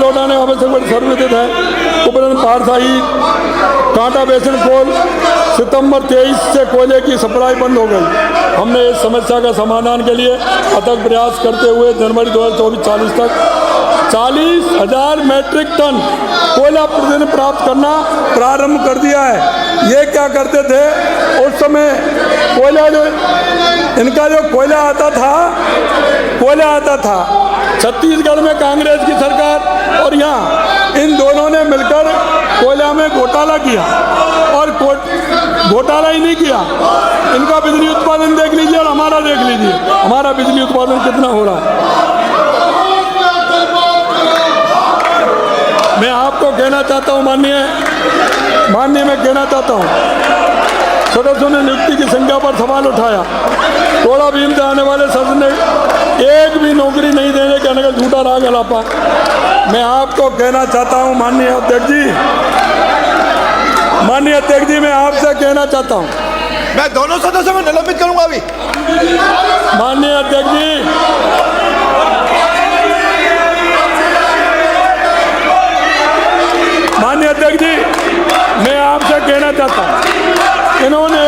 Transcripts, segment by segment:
लौटाने का आवश्यक बड़ी सर्वविदित है। उपरंत पारसाही कांटा बेसिन कोल सितंबर 23 से कोयले की सप्लाई बंद हो गई। हमने इस समस्या का समाधान के लिए अथक प्रयास करते हुए जनवरी 2024-40 तक 40,000 मैट्रिक टन कोयला प्रतिदिन प्राप्त करना प्रारंभ कर दिया है। ये क्या करते थे उस समय, कोयला जो इनका जो कोयला आता था छत्तीसगढ़ में कांग्रेस की सरकार और यहाँ इन दोनों ने मिलकर कोयला में घोटाला किया, और घोटाला ही नहीं किया, इनका बिजली उत्पादन देख लीजिए और हमारा देख लीजिए, हमारा बिजली उत्पादन कितना हो रहा है। मैं आपको कहना चाहता हूँ माननीय मैं कहना चाहता हूँ, सदस्यों ने नियुक्ति की संख्या पर सवाल उठाया। थोड़ा भीम से आने वाले सदस्य ने एक भी नौकरी नहीं देने के अनगल झूठा राग अलापा। मैं आपको कहना चाहता हूँ माननीय अध्यक्ष जी, मैं आपसे कहना चाहता हूँ, मैं दोनों सदस्यों को निलंबित करूंगा अभी। माननीय अध्यक्ष जी, मैं आपसे कहना चाहता हूँ, इन्होंने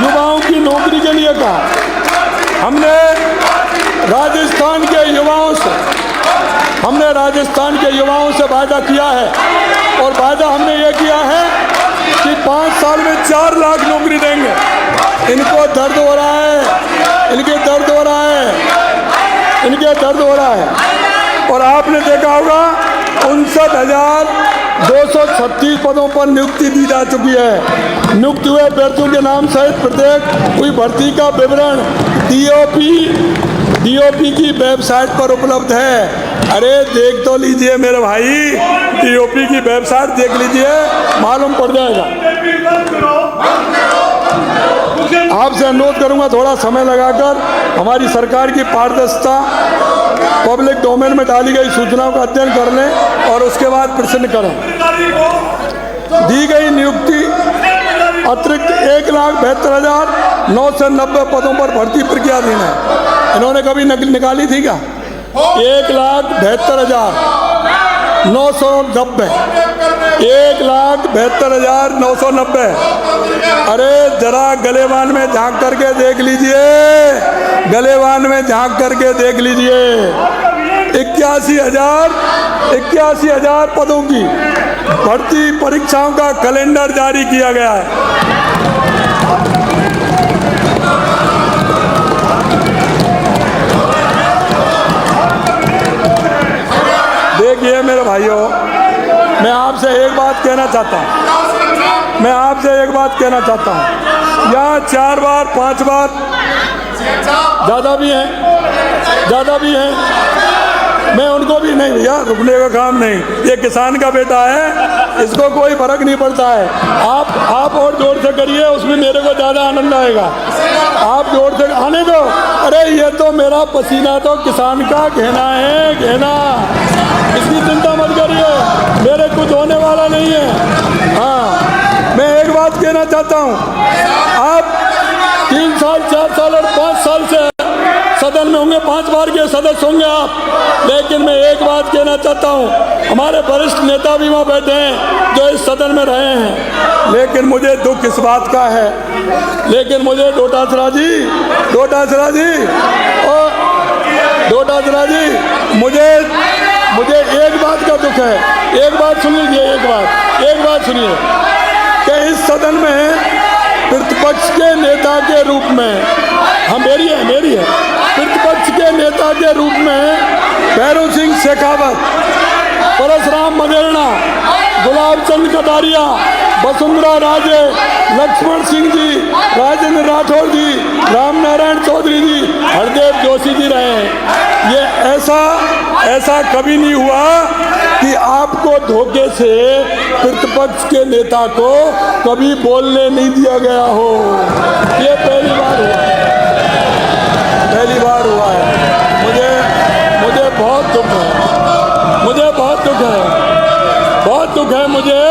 युवाओं की नौकरी के लिए कहा। हमने राजस्थान के युवाओं से वादा किया है, और वादा हमने ये किया है कि 5 साल में 4 लाख नौकरी देंगे। इनको दर्द हो रहा है, इनके दर्द हो रहा है। और आपने देखा होगा 59,236 पदों पर नियुक्ति दी जा चुकी है। नियुक्त हुए अभ्यर्थियों के नाम सहित प्रत्येक हुई भर्ती का विवरण डीओपी की वेबसाइट पर उपलब्ध है। अरे देख तो लीजिए मेरे भाई, डीओपी की वेबसाइट देख लीजिए, मालूम पड़ जाएगा। आपसे अनुरोध करूंगा थोड़ा समय लगाकर हमारी सरकार की पारदर्शिता, पब्लिक डोमेन में डाली गई सूचनाओं का अध्ययन कर लें और उसके बाद प्रश्न करें। दी गई नियुक्ति अतिरिक्त 1,72,990 पदों पर भर्ती प्रक्रियाधीन है। इन्होंने कभी निकाली थी क्या? 1,72,990, 1,72,990। अरे जरा गलेवान में झांक करके देख लीजिए, 81,000 पदों की भर्ती परीक्षाओं का कैलेंडर जारी किया गया है। देखिए मेरे भाइयों, मैं आपसे एक बात कहना चाहता हूँ, यहाँ 4 बार 5 बार ज़्यादा भी हैं, मैं उनको भी नहीं, भैया रुकने का काम नहीं, ये किसान का बेटा है, इसको कोई फर्क नहीं पड़ता है। आप और जोर से करिए, उसमें मेरे को ज़्यादा आनंद आएगा। आप जोर से आने दो। अरे ये तो मेरा पसीना तो किसान का गहना है, इसकी चिंता मत करिए, मेरे कुछ होने वाला नहीं है। हाँ, मैं एक बात कहना चाहता हूँ, आप 3 साल 4 साल और 5 साल से सदन में होंगे, 5 बार के सदस्य होंगे आप, लेकिन मैं एक बात कहना चाहता हूँ, हमारे वरिष्ठ नेता भी वहाँ बैठे हैं जो इस सदन में रहे हैं, लेकिन मुझे दुख इस बात का है, मुझे डोटासरा जी, मुझे एक बात का दुख है। एक बात सुन लीजिए, एक बात सुनिए कि इस सदन में प्रतिपक्ष के नेता के रूप में मेरी है प्रतिपक्ष के नेता के रूप में भैरव सिंह शेखावत, परशुराम मदेरणा, गुलाब चंद कटारिया, वसुंधरा राजे, लक्ष्मण सिंह जी, राजेंद्र राठौर जी, राम नारायण चौधरी जी, हरदेव जोशी जी रहे हैं। ये ऐसा कभी नहीं हुआ कि आपको धोखे से प्रतिपक्ष के नेता को कभी बोलने नहीं दिया गया हो। ये पहली बार हुआ है। मुझे बहुत दुख है मुझे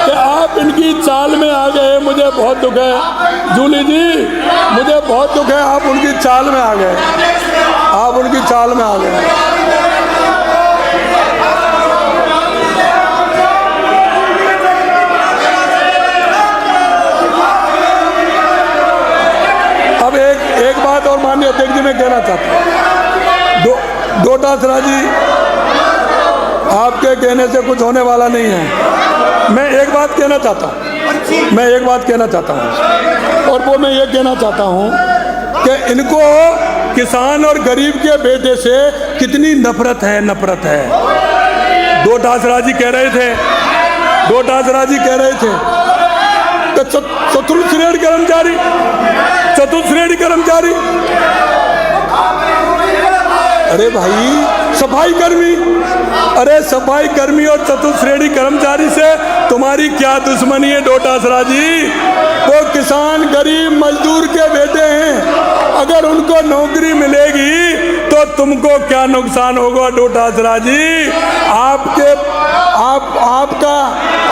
कि आप इनकी चाल में आ गए। मुझे बहुत दुख है जूली जी, मुझे बहुत दुख है, आप उनकी चाल में आ गए। कहना चाहता हूँ, डोटासरा जी, आपके कहने से कुछ होने वाला नहीं है। मैं एक बात कहना चाहता हूँ, और वो मैं ये कहना चाहता हूँ कि इनको किसान और गरीब के बेटे से कितनी नफरत है। डोटासरा जी कह रहे थे कि चतुर्थ कर्मचारी, अरे भाई सफाई कर्मी और चतुर्थ श्रेणी कर्मचारी से तुम्हारी क्या दुश्मनी है डोटासरा जी? वो किसान गरीब मजदूर के बेटे हैं, अगर उनको नौकरी मिलेगी तो तुमको क्या नुकसान होगा डोटासरा जी?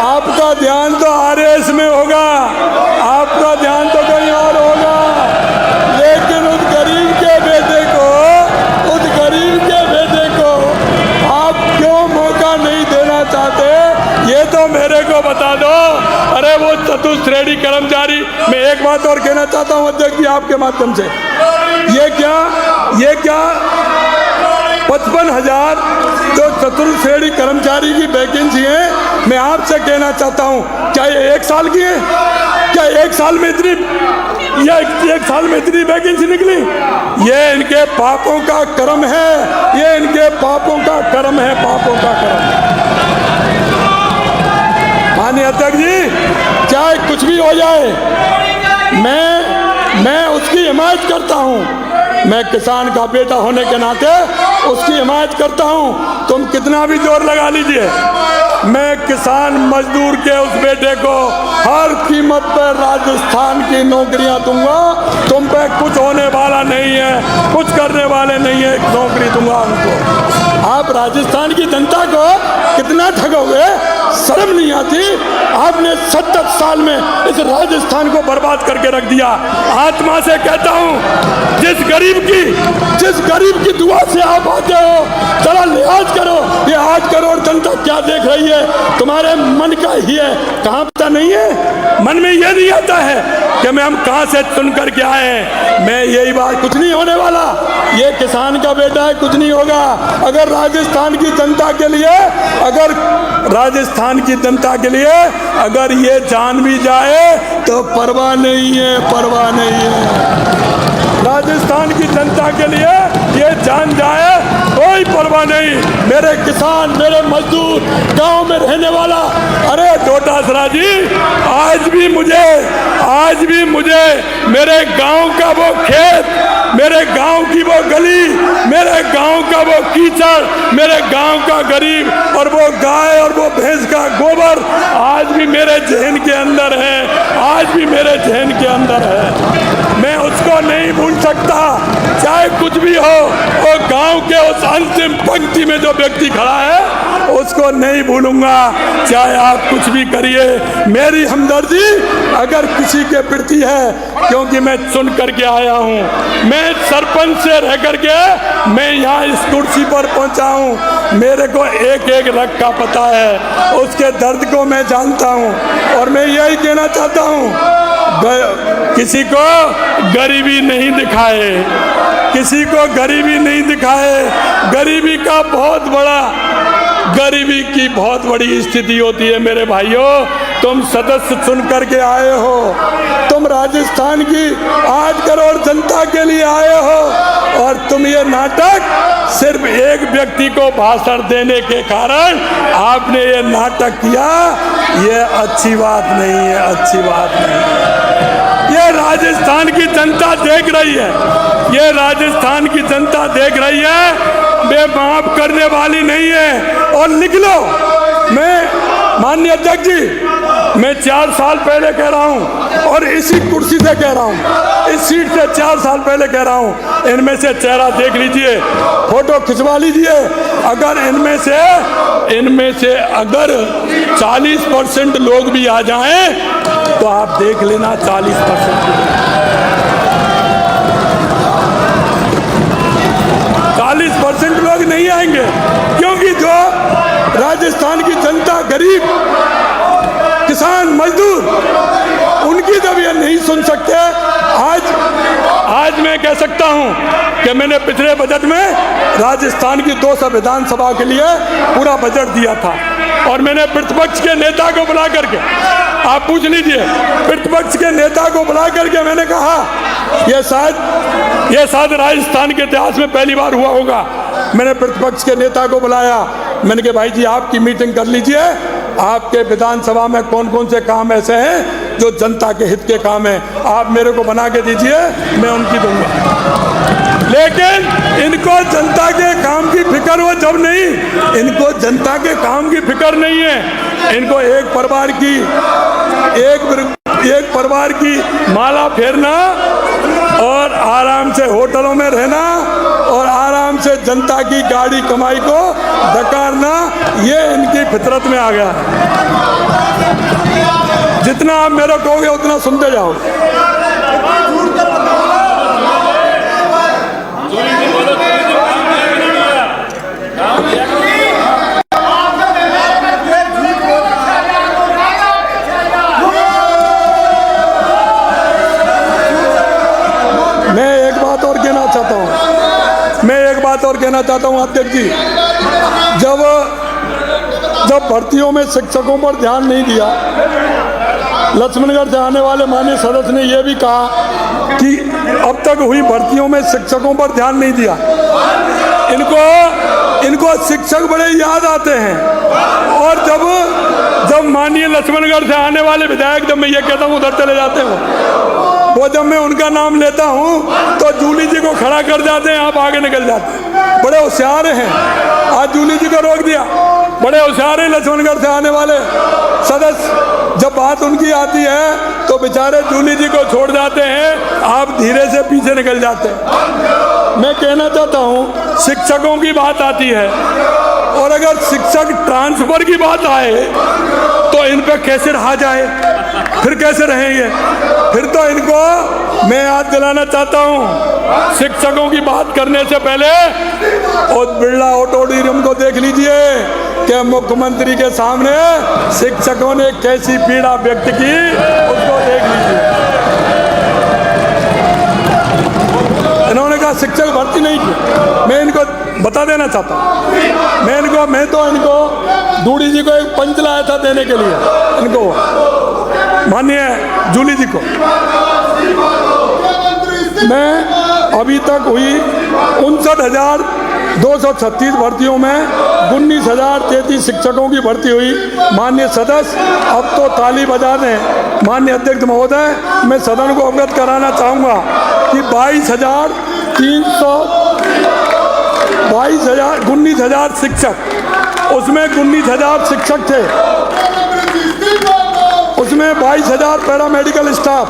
आपका ध्यान तो आरएस में होगा, आपका ध्यान तो कहीं और होगा, लेकिन उस गरीब के बेटे को आप क्यों मौका नहीं देना चाहते, ये तो मेरे को बता दो। अरे वो चतुर्थ श्रेणी कर्मचारी, मैं एक बात और कहना चाहता हूँ अध्यक्ष जी आपके माध्यम से, ये क्या 55,000 जो चतुर्थ श्रेणी कर्मचारी की वैकेंसी है, मैं आपसे कहना चाहता हूँ, क्या ये 1 साल की है? क्या 1 साल में इतनी वैकेंसी निकली? ये इनके पापों का कर्म है, पापों का कर्म। माननीय अध्यक्ष जी, चाहे कुछ भी हो जाए, मैं उसकी हिमायत करता हूँ, मैं किसान का बेटा होने के नाते उसकी हिमायत करता हूँ। तुम कितना भी जोर लगा लीजिए, मैं किसान मजदूर के उस बेटे को हर कीमत पर राजस्थान की नौकरियां दूंगा। तुम पे कुछ होने वाला नहीं है, कुछ करने वाले नहीं है, नौकरी दूंगा उनको। आप राजस्थान की जनता को कितना ठगोगे, शर्म नहीं आती? आपने 70 साल में इस राजस्थान को बर्बाद करके रख दिया। आत्मा से कहता हूँ, जिस गरीब की दुआ से आप आते हो, जरा लिहाज करो। ये 8 करोड़ जनता क्या देख रही है, तुम्हारे मन का ही है, कहाँ पता नहीं है? मन में ये नहीं आता है कि हम कहाँ से चुन करके आए हैं। मैं यही बात, कुछ नहीं होने वाला, ये किसान का बेटा है, कुछ नहीं होगा। अगर राजस्थान की जनता के लिए अगर ये जान भी जाए तो परवाह नहीं है। राजस्थान की जनता के लिए ये जान जाए, कोई परवाह नहीं। मेरे किसान, मेरे मजदूर, गांव में रहने वाला, अरे डोटासरा जी, आज भी मुझे मेरे गांव का वो खेत, मेरे गांव की वो गली, मेरे गांव का वो कीचड़, मेरे गांव का गरीब और वो गाय और वो भैंस का गोबर आज भी मेरे जहन के अंदर है, मैं उसको नहीं भूल सकता। चाहे कुछ भी हो, वो गांव के उस अंतिम पंक्ति में जो व्यक्ति खड़ा है उसको नहीं भूलूंगा, चाहे आप कुछ भी करिए। मेरी हमदर्दी अगर किसी के प्रति है, क्योंकि मैं चुन करके आया हूँ, मैं सरपंच से रह करके मैं यहाँ इस कुर्सी पर पहुँचा हूँ। मेरे को एक रग का पता है, उसके दर्द को मैं जानता हूँ, और मैं यही कहना चाहता हूँ, किसी को गरीबी नहीं दिखाए, गरीबी की बहुत बड़ी स्थिति होती है। मेरे भाइयों, तुम सदस्य चुन करके आए हो, तुम राजस्थान की 8 करोड़ जनता के लिए आए हो, और तुम ये नाटक सिर्फ एक व्यक्ति को भाषण देने के कारण आपने ये नाटक किया, ये अच्छी बात नहीं है। ये राजस्थान की जनता देख रही है, वे माफ करने वाली नहीं है। और लिख लो, मैं माननीय अध्यक्ष जी, मैं 4 साल पहले कह रहा हूं, और इसी कुर्सी से कह रहा हूं, इस सीट से 4 साल पहले कह रहा हूं, इनमें से चेहरा देख लीजिए, फोटो खिंचवा लीजिए। अगर इनमें से अगर 40% लोग भी आ जाएं तो आप देख लेना, 40% लोग नहीं आएंगे, क्योंकि जो राजस्थान की जनता, गरीब किसान मजदूर, उनकी जब ये नहीं सुन सकते। आज आज मैं कह सकता हूं कि मैंने पिछले बजट में राजस्थान की 200 विधानसभा के लिए पूरा बजट दिया था और मैंने प्रतिपक्ष के नेता को बुला करके, आप पूछ लीजिए, प्रतिपक्ष के नेता को बुला करके मैंने कहा यह शायद राजस्थान के इतिहास में पहली बार हुआ होगा। मैंने प्रतिपक्ष के नेता को बुलाया, मैंने कहा भाई जी आपकी मीटिंग कर लीजिए, आपके विधानसभा में कौन कौन से काम ऐसे हैं जो जनता के हित के काम हैं, आप मेरे को बना के दीजिए, मैं उनकी दूंगा। लेकिन इनको जनता के काम की फिक्र हो जब नहीं, इनको जनता के काम की फिक्र नहीं है। इनको एक परिवार की माला फेरना और आराम से होटलों में रहना और आराम से जनता की गाड़ी कमाई को धकारना, ये इनकी फितरत में आ गया है। जितना आप मेरे कहोगे उतना सुनते जाओ। मैं एक बात और कहना चाहता हूं अध्यक्ष जी, जब भर्तियों में शिक्षकों पर ध्यान नहीं दिया, लक्ष्मणगढ़ से आने वाले माननीय सदस्य ने यह भी कहा कि अब तक हुई भर्तियों में शिक्षकों पर ध्यान नहीं दिया। इनको शिक्षक बड़े याद आते हैं और जब माननीय लक्ष्मणगढ़ से आने वाले विधायक, जब मैं ये कहता हूँ उधर चले जाते हैं, वो जब मैं उनका नाम लेता हूँ तो जूली जी को खड़ा कर जाते हैं, आप आगे निकल जाते हैं। बड़े होशियार हैं, आज जूली जी को रोक दिया, बड़े होशियार हैं लक्ष्मणगढ़ से आने वाले सदस्य। जब बात उनकी आती है तो बेचारे जूली जी को छोड़ जाते हैं, आप धीरे से पीछे निकल जाते हैं। मैं कहना चाहता हूँ शिक्षकों की बात आती है और अगर शिक्षक ट्रांसफर की बात आए तो इन पे कैसे रहा जाए, फिर कैसे रहेंगे? फिर तो इनको मैं याद दिलाना चाहता हूँ, शिक्षकों की बात करने से पहले और बिरला ऑडिटोरियम को देख लीजिए कि मुख्यमंत्री के सामने शिक्षकों ने कैसी पीड़ा व्यक्त की, उसको देख लीजिए। इन्होंने कहा शिक्षक भर्ती नहीं की। मैं इनको बता देना चाहता हूँ, मैं तो इनको दूड़ी जी को एक पंच लाया था देने के लिए, इनको माननीय जूली जी को। मैं अभी तक हुई 59,236 भर्तियों में 19,033 शिक्षकों की भर्ती हुई। माननीय सदस्य अब तो ताली बजा दें। माननीय अध्यक्ष महोदय, मैं सदन को अवगत कराना चाहूँगा कि 19,000 शिक्षक, उसमें 19,000 शिक्षक थे, उसमें 22,000 पैरामेडिकल स्टाफ,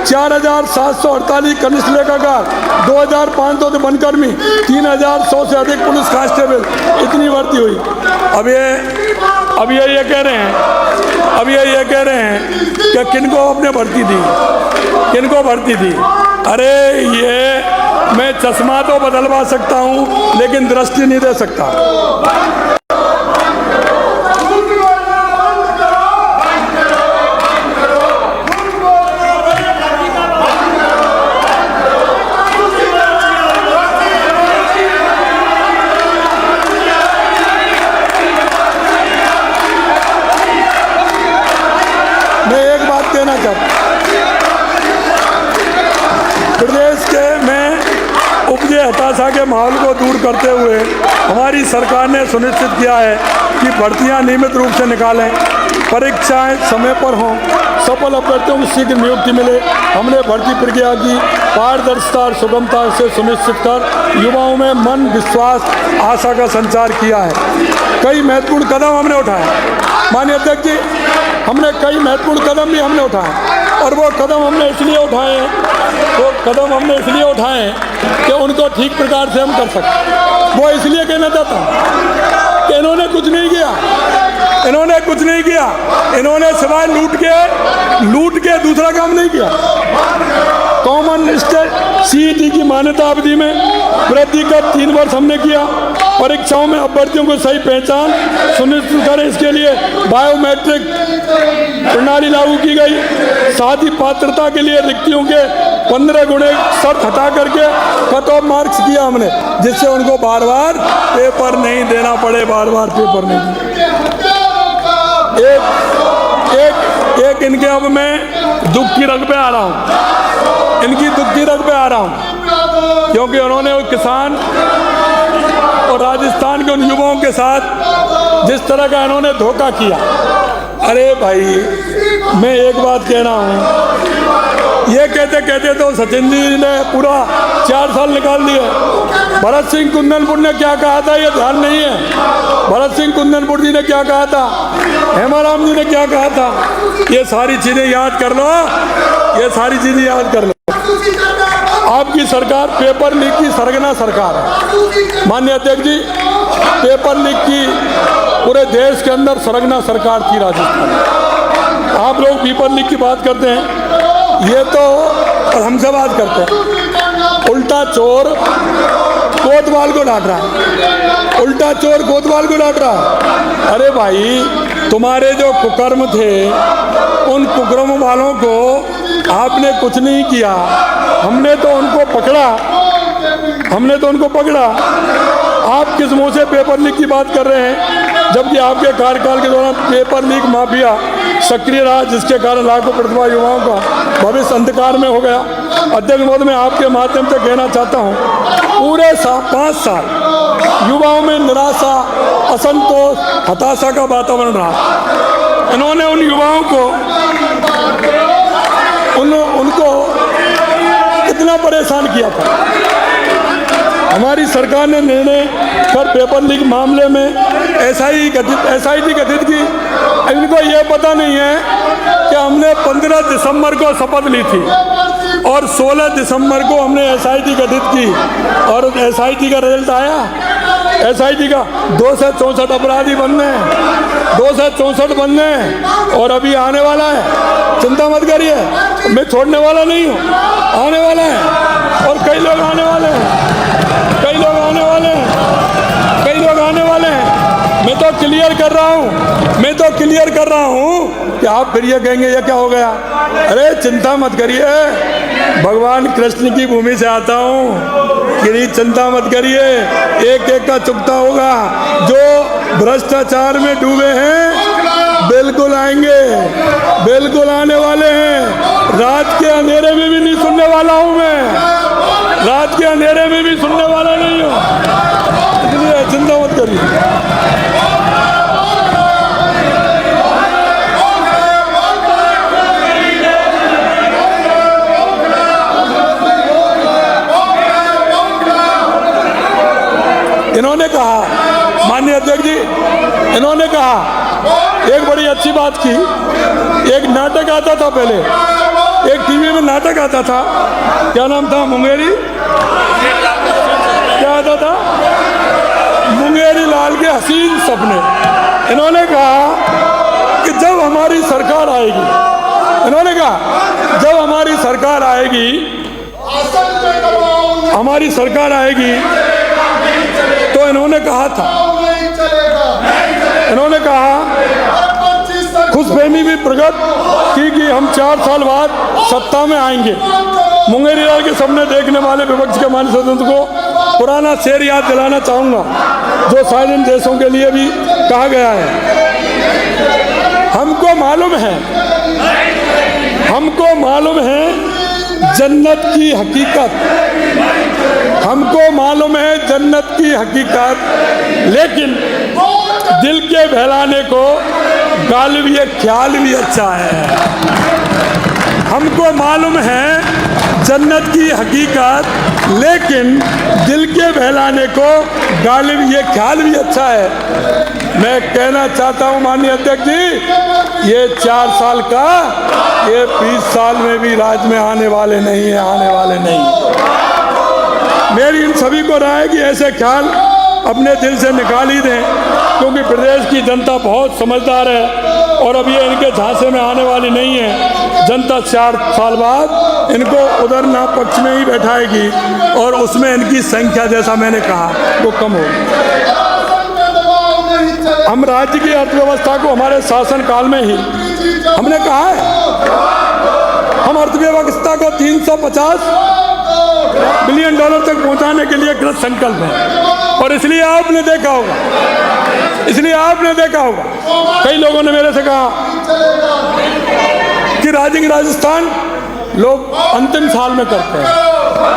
4,748 कनिष्ठ लेखाकार, 2,500 वनकर्मी, 3,100 से अधिक पुलिस कांस्टेबल, इतनी भर्ती हुई। अब ये कह रहे हैं कि किनको आपने भर्ती दी, किनको भर्ती दी। अरे ये मैं चश्मा तो बदलवा सकता हूँ लेकिन दृष्टि नहीं दे सकता। मैं एक बात कहना चाहता हूँ, प्रदेश के में उपजे हताशा के माहौल को दूर करते हुए हमारी सरकार ने सुनिश्चित किया है कि भर्तियां नियमित रूप से निकालें, परीक्षाएं समय पर हों, सफल अभ्यर्थियों को शीघ्र नियुक्ति मिले। हमने भर्ती प्रक्रिया की पारदर्शिता और सुगमता से सुनिश्चित कर युवाओं में मन, विश्वास, आशा का संचार किया है। कई महत्वपूर्ण कदम हमने उठाए माननीय अध्यक्ष जी, हमने कई महत्वपूर्ण कदम भी हमने उठाए और वो कदम हमने इसलिए उठाए कि उनको ठीक प्रकार से हम कर सकें। वो इसलिए कहना चाहता हूँ कि इन्होंने कुछ नहीं किया, इन्होंने सिवाय लूट के दूसरा काम नहीं किया। कॉमन स्टेट सीईटी की मान्यता अवधि में वृद्धि का 3 वर्ष हमने किया। परीक्षाओं में अभ्यर्थियों को सही पहचान सुनिश्चित करें, इसके लिए बायोमेट्रिक प्रणाली लागू की गई। साथ ही पात्रता के लिए रिक्तियों के 15 गुणे शर्त हटा करके कट ऑफ मार्क्स किया हमने, जिससे उनको बार बार पेपर नहीं देना पड़े, बार बार पेपर नहीं। एक इनके अब मैं दुख की रग पे आ रहा हूँ, इनकी दुख की रग पे आ रहा हूँ, क्योंकि उन्होंने वो किसान और राजस्थान के उन युवाओं के साथ जिस तरह का इन्होंने धोखा किया। अरे भाई, मैं एक बात कह रहा हूँ, ये कहते कहते तो सचिन जी ने पूरा 4 साल निकाल दिए। भरत सिंह कुंदनपुर ने क्या कहा था ये ध्यान नहीं है। भरत सिंह कुंदनपुर जी ने क्या कहा था, हेमाराम जी ने क्या कहा था, ये सारी चीज़ें याद कर लो, ये सारी चीज़ें याद कर लो। आपकी सरकार पेपर लीक की सरगना सरकार है माननीय अध्यक्ष जी। पेपर लीक की पूरे देश के अंदर सरगना सरकार थी राजस्थान। आप लोग पेपर लीक की बात करते हैं, ये तो और हमसे बात करते हैं। उल्टा चोर कोतवाल को डांट रहा है, उल्टा चोर कोतवाल को डांट रहा है। अरे भाई, तुम्हारे जो कुकर्म थे, उन कुकर्म वालों को आपने कुछ नहीं किया। हमने तो उनको पकड़ा, हमने तो उनको पकड़ा। आप किस मुंह से पेपर लीक की बात कर रहे हैं, जबकि आपके कार्यकाल के दौरान पेपर लीक माफिया सक्रिय रहा, जिसके कारण लाखों प्रतिभा युवाओं का भविष्य अंधकार में हो गया। अध्यक्ष महोदय, मैं आपके माध्यम से कहना चाहता हूँ, पूरे 5 साल युवाओं में निराशा, असंतोष, हताशा का वातावरण रहा। इन्होंने उन युवाओं को उनको कितना परेशान किया था। हमारी सरकार ने निर्णय कर पेपर लीक मामले में SIT गठित की। इनको ये पता नहीं है कि हमने 15 दिसंबर को शपथ ली थी और 16 दिसंबर को हमने SIT गठित की, और SIT का रिजल्ट आया। SIT का 2 से 64 अपराधी बनने हैं, 2 से 64 बनने हैं, और अभी आने वाला है। चिंता मत करिए, मैं छोड़ने वाला नहीं हूँ, आने वाला है। और कई लोग आने वाले हैं, कई लोग आने वाले हैं, कई लोग आने वाले हैं। मैं तो क्लियर कर रहा हूँ, मैं तो क्लियर कर रहा हूँ कि आप फिर ये कहेंगे ये क्या हो गया। अरे चिंता मत करिए, भगवान कृष्ण की भूमि से आता हूँ, किसी चिंता मत करिए, एक एक का चुकता होगा। जो भ्रष्टाचार में डूबे हैं बिल्कुल आएंगे, बिल्कुल आने वाले हैं। रात के अंधेरे में भी नहीं सुनने वाला हूँ मैं, रात के अंधेरे में भी सुनने वाला नहीं हूँ, इसलिए चिंता मत करिए। इन्होंने कहा, माननीय अध्यक्ष जी, इन्होंने कहा एक बड़ी अच्छी बात की। एक नाटक आता था पहले, एक टीवी में नाटक आता था, क्या नाम था, मुंगेरी, क्या आता था, मुंगेरी लाल के हसीन सपने। इन्होंने कहा कि जब हमारी सरकार आएगी, इन्होंने कहा जब हमारी सरकार आएगी, हमारी सरकार आएगी, तो इन्होंने कहा था, इन्होंने कहा खुशफहमी भी प्रकट की कि हम 4 साल बाद सत्ता में आएंगे। मुंगेरी लाल के सपने देखने वाले विपक्ष के माननीय सदस्य को पुराना शेर याद दिलाना चाहूँगा, जो शायद इन देशों के लिए भी कहा गया है। हमको मालूम है, हमको मालूम है जन्नत की हकीकत, हमको मालूम है जन्नत की हकीकत, लेकिन दिल के बहलाने को गालिब ये ख्याल भी अच्छा है। हमको मालूम है जन्नत की हकीकत, लेकिन दिल के बहलाने को गालिब ये ख्याल भी अच्छा है। मैं कहना चाहता हूँ माननीय अध्यक्ष जी, ये 4 साल का, ये 20 साल में भी राज में आने वाले नहीं है, आने वाले नहीं। मेरी इन सभी को राय है कि ऐसे ख्याल अपने दिल से निकाल ही दें, क्योंकि प्रदेश की जनता बहुत समझदार है और अब ये इनके झांसे में आने वाली नहीं है। जनता 4 साल बाद इनको उधर ना पक्ष में ही बैठाएगी और उसमें इनकी संख्या, जैसा मैंने कहा, वो कम होगी। हम राज्य की अर्थव्यवस्था को हमारे शासन काल में ही हमने कहा है हम अर्थव्यवस्था को 350 बिलियन डॉलर तक पहुंचाने के लिए कृत संकल्प है। और इसलिए आपने देखा होगा कई लोगों ने मेरे से कहा कि राजस्थान लोग अंतिम साल में करते हैं।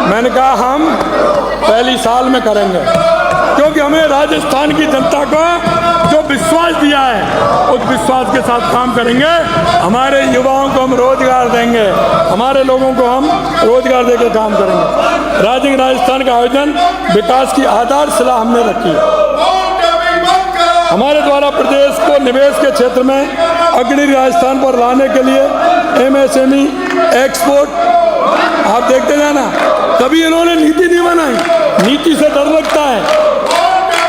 मैंने कहा हम पहली साल में करेंगे, क्योंकि हमें राजस्थान की जनता को जो विश्वास दिया है उस विश्वास के साथ काम करेंगे। हमारे युवाओं को हम रोजगार देंगे, हमारे लोगों को हम रोजगार देकर काम करेंगे। राजस्थान का आयोजन विकास की आधारशिला हमने रखी है। हमारे द्वारा प्रदेश को निवेश के क्षेत्र में अग्रणी राजस्थान पर लाने के लिए MSME एक्सपोर्ट आप देखते जाना। कभी इन्होंने नीति नहीं बनाई, नीति से डर लगता है।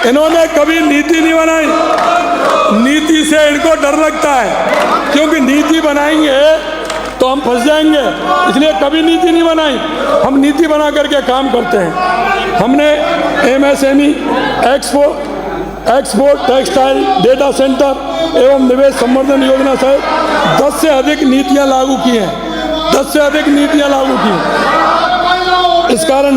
इन्होंने कभी नीति नहीं बनाई, नीति से इनको डर लगता है, क्योंकि नीति बनाएंगे तो हम फंस जाएंगे, इसलिए कभी नीति नहीं बनाई। हम नीति बना करके काम करते हैं। हमने MSME export textile data centre एवं निवेश संवर्धन योजना सहित 10 से अधिक नीतियां लागू की हैं। 10 से अधिक नीतियां लागू की हैं। इस कारण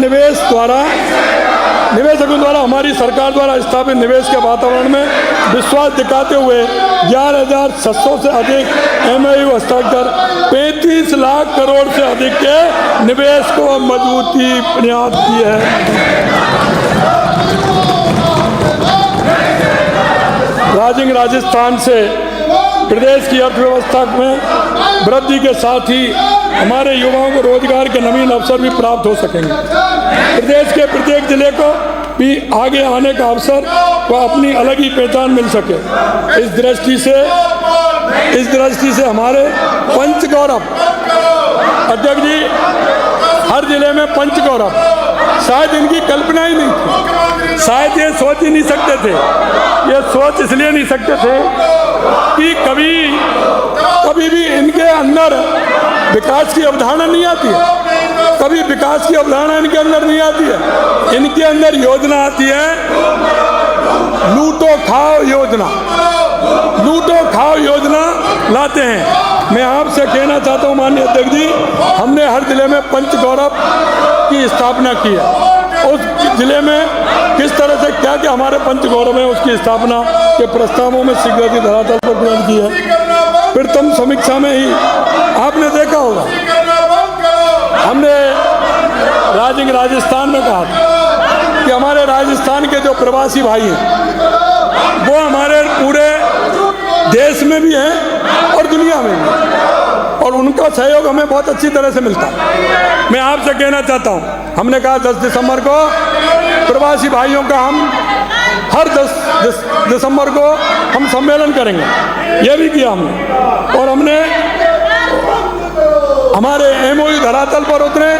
निवेशकों द्वारा हमारी सरकार द्वारा स्थापित निवेश के वातावरण में विश्वास दिखाते हुए 11,600 से अधिक MOU हस्ताक्षर 35 लाख करोड़ से अधिक के निवेश को मजबूती प्रयास की है। राजस्थान से प्रदेश की अर्थव्यवस्था में वृद्धि के साथ ही हमारे युवाओं को रोजगार के नवीन अवसर भी प्राप्त हो सकेंगे। प्रदेश के प्रत्येक जिले को भी आगे आने का अवसर व अपनी अलग ही पहचान मिल सके। इस दृष्टि से हमारे पंचगौरव अध्यक्ष जी, हर जिले में पंचगौरव, शायद इनकी कल्पना ही नहीं थी, शायद ये सोच ही नहीं सकते थे। ये सोच इसलिए नहीं सकते थे कि कभी भी इनके अंदर विकास की अवधारणा नहीं आती है। कभी विकास की अवधारणा इनके अंदर नहीं आती है। इनके अंदर योजना आती है, लूटो खाओ योजना लाते हैं। मैं आपसे कहना चाहता हूं माननीय अध्यक्ष जी, हमने हर जिले में पंचगौरव की स्थापना की है। उस जिले में किस तरह से क्या क्या हमारे पंचगौरव है, उसकी स्थापना के प्रस्तावों में शीघ्र धरातल पर ग्रहण की है। प्रथम समीक्षा में ही आपने देखा होगा, हमने राजस्थान में कहा था कि हमारे राजस्थान के जो प्रवासी भाई हैं वो हमारे पूरे देश में भी हैं और दुनिया में भी, और उनका सहयोग हमें बहुत अच्छी तरह से मिलता है। मैं आपसे कहना चाहता हूं, हमने कहा 10 दिसंबर को प्रवासी भाइयों का हम हर 10 दिसंबर को हम सम्मेलन करेंगे, यह भी किया हमने। और हमने हमारे MOU धरातल पर उतरे,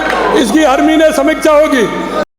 इसकी हर महीने समीक्षा होगी।